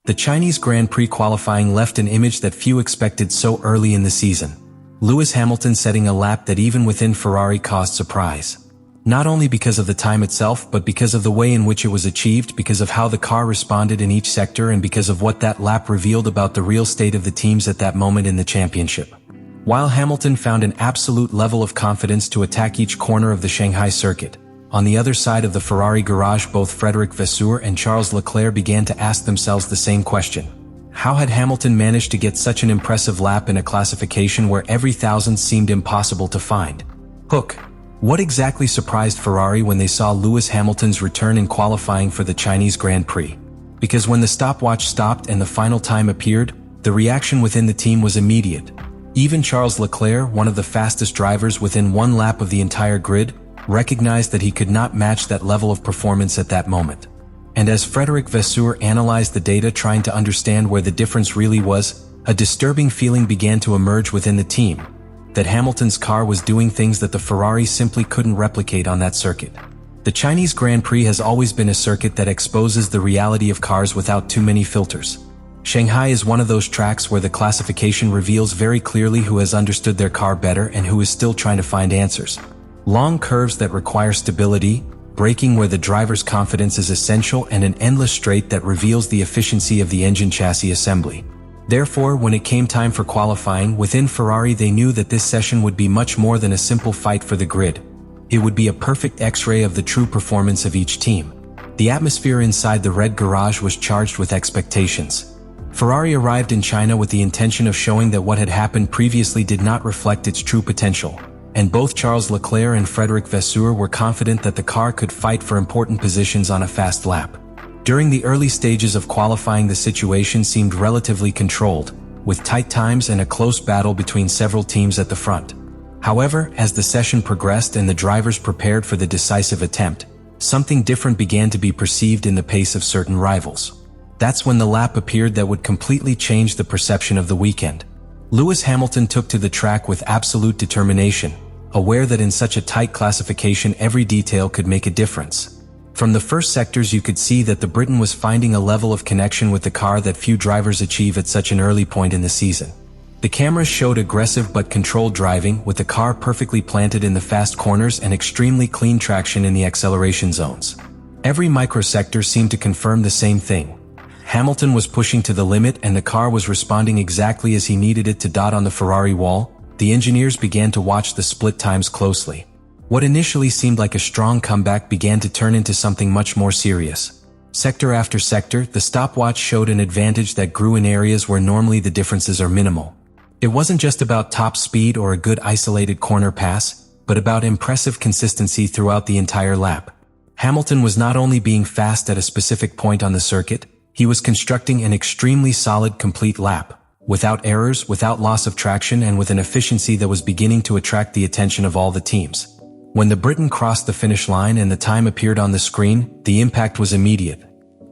The Chinese Grand Prix qualifying left an image that few expected so early in the season. Lewis Hamilton setting a lap that even within Ferrari caused surprise. Not only because of the time itself, but because of the way in which it was achieved, because of how the car responded in each sector, and because of what that lap revealed about the real state of the teams at that moment in the championship. While Hamilton found an absolute level of confidence to attack each corner of the Shanghai circuit, on the other side of the Ferrari garage both Frédéric Vasseur and Charles Leclerc began to ask themselves the same question. How had Hamilton managed to get such an impressive lap in a classification where every thousandth seemed impossible to find? Hook. What exactly surprised Ferrari when they saw Lewis Hamilton's return in qualifying for the Chinese Grand Prix? Because when the stopwatch stopped and the final time appeared, the reaction within the team was immediate. Even Charles Leclerc, one of the fastest drivers within one lap of the entire grid, recognized that he could not match that level of performance at that moment. And as Frédéric Vasseur analyzed the data trying to understand where the difference really was, a disturbing feeling began to emerge within the team. That Hamilton's car was doing things that the Ferrari simply couldn't replicate on that circuit. The Chinese Grand Prix has always been a circuit that exposes the reality of cars without too many filters. Shanghai is one of those tracks where the classification reveals very clearly who has understood their car better and who is still trying to find answers. Long curves that require stability, braking where the driver's confidence is essential, and an endless straight that reveals the efficiency of the engine chassis assembly. Therefore, when it came time for qualifying, within Ferrari they knew that this session would be much more than a simple fight for the grid. It would be a perfect X-ray of the true performance of each team. The atmosphere inside the red garage was charged with expectations. Ferrari arrived in China with the intention of showing that what had happened previously did not reflect its true potential, and both Charles Leclerc and Frédéric Vasseur were confident that the car could fight for important positions on a fast lap. During the early stages of qualifying, the situation seemed relatively controlled, with tight times and a close battle between several teams at the front. However, as the session progressed and the drivers prepared for the decisive attempt, something different began to be perceived in the pace of certain rivals. That's when the lap appeared that would completely change the perception of the weekend. Lewis Hamilton took to the track with absolute determination, aware that in such a tight classification every detail could make a difference. From the first sectors you could see that the Briton was finding a level of connection with the car that few drivers achieve at such an early point in the season. The cameras showed aggressive but controlled driving, with the car perfectly planted in the fast corners and extremely clean traction in the acceleration zones. Every microsector seemed to confirm the same thing. Hamilton was pushing to the limit and the car was responding exactly as he needed it to. On the Ferrari wall, the engineers began to watch the split times closely. What initially seemed like a strong comeback began to turn into something much more serious. Sector after sector, the stopwatch showed an advantage that grew in areas where normally the differences are minimal. It wasn't just about top speed or a good isolated corner pass, but about impressive consistency throughout the entire lap. Hamilton was not only being fast at a specific point on the circuit, he was constructing an extremely solid complete lap, without errors, without loss of traction, and with an efficiency that was beginning to attract the attention of all the teams. When the Briton crossed the finish line and the time appeared on the screen, the impact was immediate.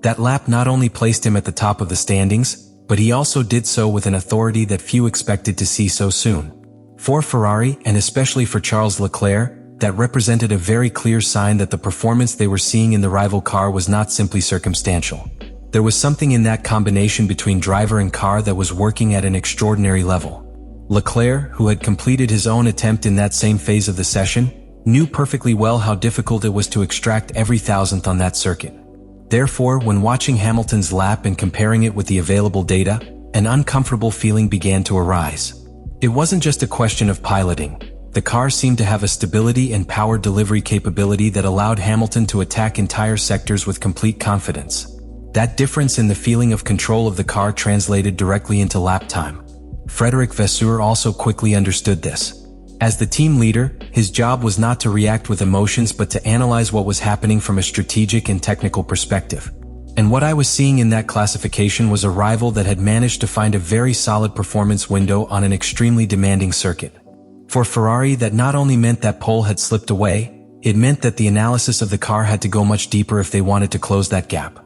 That lap not only placed him at the top of the standings, but he also did so with an authority that few expected to see so soon. For Ferrari, and especially for Charles Leclerc, that represented a very clear sign that the performance they were seeing in the rival car was not simply circumstantial. There was something in that combination between driver and car that was working at an extraordinary level. Leclerc, who had completed his own attempt in that same phase of the session, knew perfectly well how difficult it was to extract every thousandth on that circuit. Therefore, when watching Hamilton's lap and comparing it with the available data, an uncomfortable feeling began to arise. It wasn't just a question of piloting. The car seemed to have a stability and power delivery capability that allowed Hamilton to attack entire sectors with complete confidence. That difference in the feeling of control of the car translated directly into lap time. Frédéric Vasseur also quickly understood this. As the team leader, his job was not to react with emotions but to analyze what was happening from a strategic and technical perspective. And what I was seeing in that classification was a rival that had managed to find a very solid performance window on an extremely demanding circuit. For Ferrari, that not only meant that pole had slipped away, it meant that the analysis of the car had to go much deeper if they wanted to close that gap.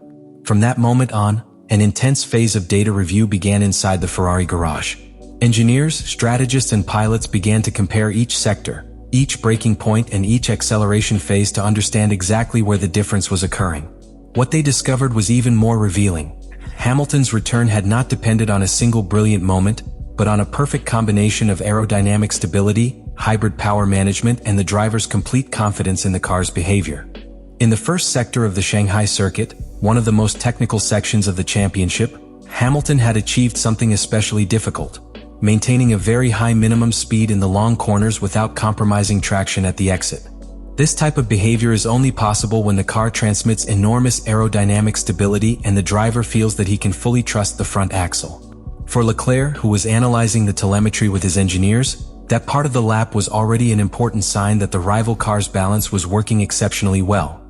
From that moment on, an intense phase of data review began inside the Ferrari garage. Engineers, strategists, and pilots began to compare each sector, each braking point, and each acceleration phase to understand exactly where the difference was occurring. What they discovered was even more revealing. Hamilton's return had not depended on a single brilliant moment, but on a perfect combination of aerodynamic stability, hybrid power management, and the driver's complete confidence in the car's behavior. In the first sector of the Shanghai circuit, one of the most technical sections of the championship, Hamilton had achieved something especially difficult, maintaining a very high minimum speed in the long corners without compromising traction at the exit. This type of behavior is only possible when the car transmits enormous aerodynamic stability and the driver feels that he can fully trust the front axle. For Leclerc, who was analyzing the telemetry with his engineers, that part of the lap was already an important sign that the rival car's balance was working exceptionally well.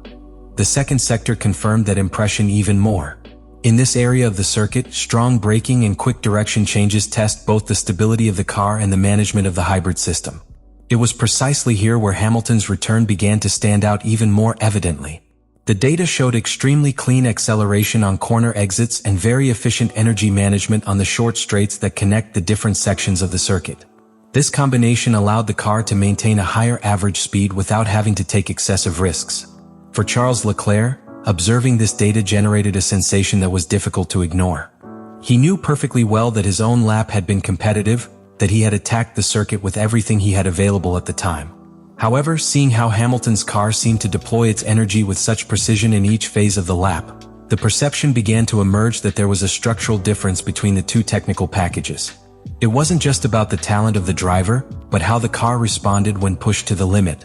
The second sector confirmed that impression even more. In this area of the circuit, strong braking and quick direction changes test both the stability of the car and the management of the hybrid system. It was precisely here where Hamilton's return began to stand out even more evidently. The data showed extremely clean acceleration on corner exits and very efficient energy management on the short straights that connect the different sections of the circuit. This combination allowed the car to maintain a higher average speed without having to take excessive risks. For Charles Leclerc, observing this data generated a sensation that was difficult to ignore. He knew perfectly well that his own lap had been competitive, that he had attacked the circuit with everything he had available at the time. However, seeing how Hamilton's car seemed to deploy its energy with such precision in each phase of the lap, the perception began to emerge that there was a structural difference between the two technical packages. It wasn't just about the talent of the driver, but how the car responded when pushed to the limit.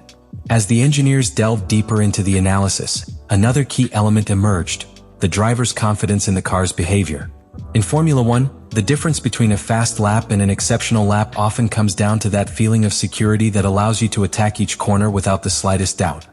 As the engineers delved deeper into the analysis, another key element emerged: the driver's confidence in the car's behavior. In Formula One, the difference between a fast lap and an exceptional lap often comes down to that feeling of security that allows you to attack each corner without the slightest doubt.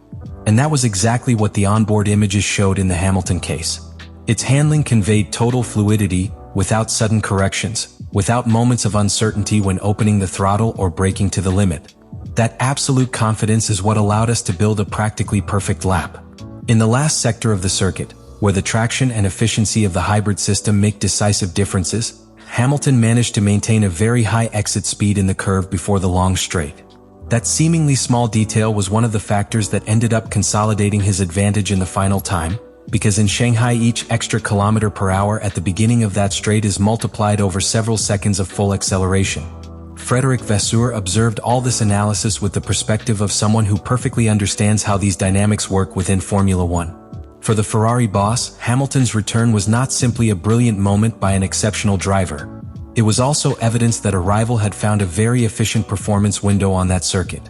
And that was exactly what the onboard images showed in the Hamilton case. Its handling conveyed total fluidity, without sudden corrections, without moments of uncertainty when opening the throttle or braking to the limit. That absolute confidence is what allowed us to build a practically perfect lap. In the last sector of the circuit, where the traction and efficiency of the hybrid system make decisive differences, Hamilton managed to maintain a very high exit speed in the curve before the long straight. That seemingly small detail was one of the factors that ended up consolidating his advantage in the final time, because in Shanghai each extra kilometer per hour at the beginning of that straight is multiplied over several seconds of full acceleration. Frédéric Vasseur observed all this analysis with the perspective of someone who perfectly understands how these dynamics work within Formula One. For the Ferrari boss, Hamilton's return was not simply a brilliant moment by an exceptional driver. It was also evidence that a rival had found a very efficient performance window on that circuit.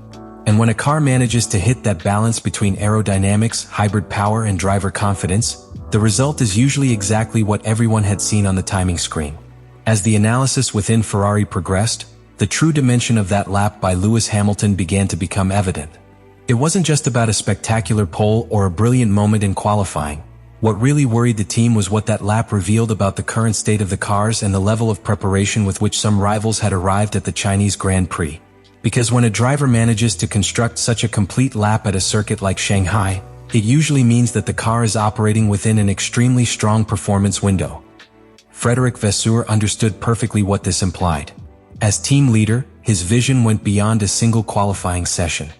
And when a car manages to hit that balance between aerodynamics, hybrid power, and driver confidence, the result is usually exactly what everyone had seen on the timing screen. As the analysis within Ferrari progressed, the true dimension of that lap by Lewis Hamilton began to become evident. It wasn't just about a spectacular pole or a brilliant moment in qualifying. What really worried the team was what that lap revealed about the current state of the cars and the level of preparation with which some rivals had arrived at the Chinese Grand Prix. Because when a driver manages to construct such a complete lap at a circuit like Shanghai, it usually means that the car is operating within an extremely strong performance window. Frédéric Vasseur understood perfectly what this implied. As team leader, his vision went beyond a single qualifying session.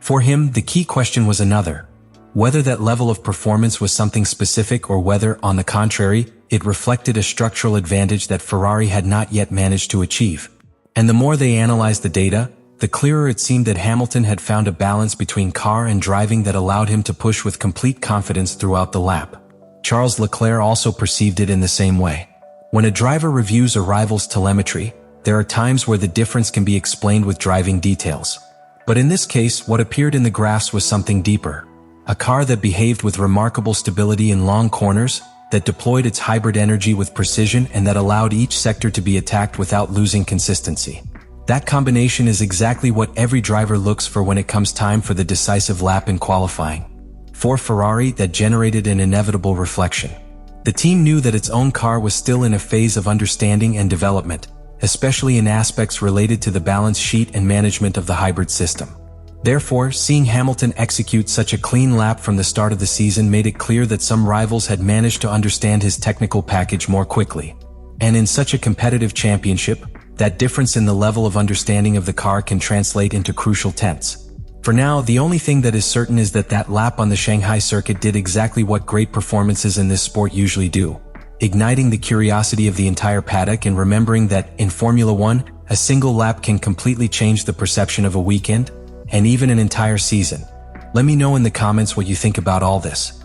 For him, the key question was another: whether that level of performance was something specific or whether, on the contrary, it reflected a structural advantage that Ferrari had not yet managed to achieve. And the more they analyzed the data, the clearer it seemed that Hamilton had found a balance between car and driving that allowed him to push with complete confidence throughout the lap. Charles Leclerc also perceived it in the same way. When a driver reviews a rival's telemetry, there are times where the difference can be explained with driving details. But in this case, what appeared in the graphs was something deeper. A car that behaved with remarkable stability in long corners, that deployed its hybrid energy with precision, and that allowed each sector to be attacked without losing consistency. That combination is exactly what every driver looks for when it comes time for the decisive lap in qualifying. For Ferrari, that generated an inevitable reflection. The team knew that its own car was still in a phase of understanding and development, especially in aspects related to the balance sheet and management of the hybrid system. Therefore, seeing Hamilton execute such a clean lap from the start of the season made it clear that some rivals had managed to understand his technical package more quickly. And in such a competitive championship, that difference in the level of understanding of the car can translate into crucial tenets. For now, the only thing that is certain is that that lap on the Shanghai circuit did exactly what great performances in this sport usually do. igniting the curiosity of the entire paddock and remembering that, in Formula One, a single lap can completely change the perception of a weekend, and even an entire season. Let me know in the comments what you think about all this.